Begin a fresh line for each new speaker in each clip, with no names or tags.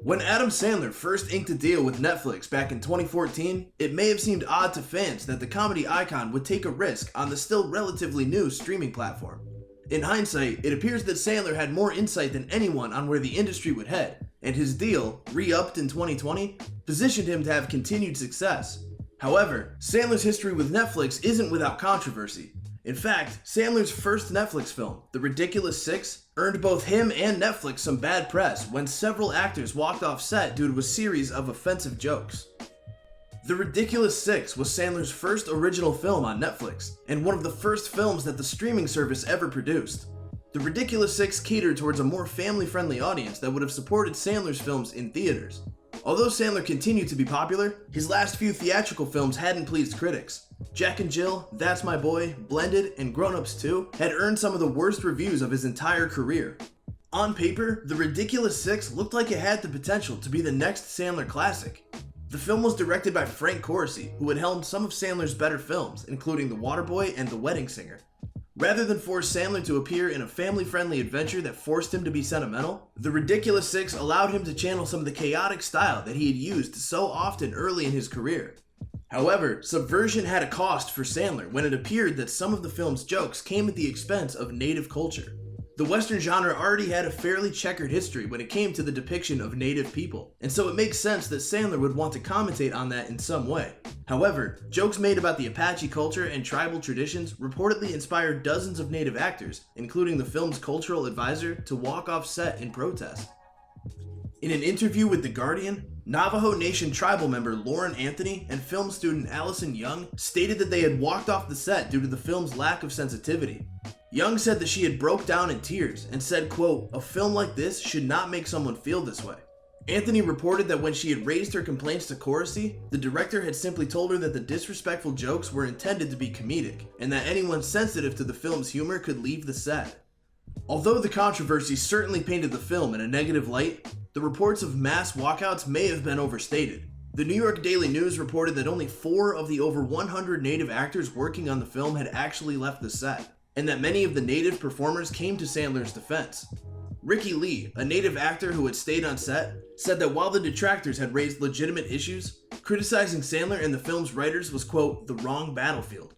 When Adam Sandler first inked a deal with Netflix back in 2014, it may have seemed odd to fans that the comedy icon would take a risk on the still relatively new streaming platform. In hindsight, it appears that Sandler had more insight than anyone on where the industry would head, and his deal, re-upped in 2020, positioned him to have continued success. However, Sandler's history with Netflix isn't without controversy. In fact, Sandler's first Netflix film, The Ridiculous Six, earned both him and Netflix some bad press when several actors walked off set due to a series of offensive jokes. The Ridiculous Six was Sandler's first original film on Netflix, and one of the first films that the streaming service ever produced. The Ridiculous Six catered towards a more family-friendly audience that would have supported Sandler's films in theaters. Although Sandler continued to be popular, his last few theatrical films hadn't pleased critics. Jack and Jill, That's My Boy, Blended, and Grown Ups 2 had earned some of the worst reviews of his entire career. On paper, The Ridiculous Six looked like it had the potential to be the next Sandler classic. The film was directed by Frank Corsi, who had helmed some of Sandler's better films, including The Waterboy and The Wedding Singer. Rather than force Sandler to appear in a family-friendly adventure that forced him to be sentimental, The Ridiculous Six allowed him to channel some of the chaotic style that he had used so often early in his career. However, subversion had a cost for Sandler when it appeared that some of the film's jokes came at the expense of native culture. The Western genre already had a fairly checkered history when it came to the depiction of native people, and so it makes sense that Sandler would want to commentate on that in some way. However, jokes made about the Apache culture and tribal traditions reportedly inspired dozens of native actors, including the film's cultural advisor, to walk off set in protest. In an interview with The Guardian, Navajo Nation tribal member Lauren Anthony and film student Allison Young stated that they had walked off the set due to the film's lack of sensitivity. Young said that she had broke down in tears and said, quote, "A film like this should not make someone feel this way." Anthony reported that when she had raised her complaints to Corsi, the director had simply told her that the disrespectful jokes were intended to be comedic, and that anyone sensitive to the film's humor could leave the set. Although the controversy certainly painted the film in a negative light, the reports of mass walkouts may have been overstated. The New York Daily News reported that only 4 of the over 100 native actors working on the film had actually left the set, and that many of the native performers came to Sandler's defense. Ricky Lee, a native actor who had stayed on set, said that while the detractors had raised legitimate issues, criticizing Sandler and the film's writers was, quote, "the wrong battlefield."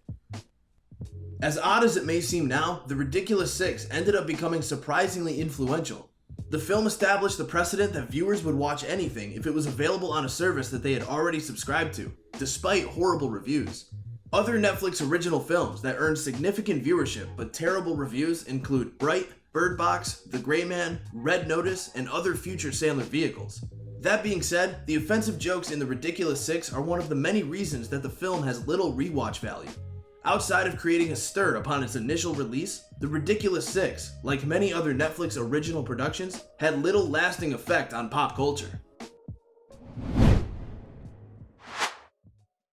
As odd as it may seem now, The Ridiculous Six ended up becoming surprisingly influential. The film established the precedent that viewers would watch anything if it was available on a service that they had already subscribed to, despite horrible reviews. Other Netflix original films that earned significant viewership but terrible reviews include Bright, Bird Box, The Gray Man, Red Notice, and other future Sandler vehicles. That being said, the offensive jokes in The Ridiculous Six are one of the many reasons that the film has little rewatch value. Outside of creating a stir upon its initial release, The Ridiculous Six, like many other Netflix original productions, had little lasting effect on pop culture.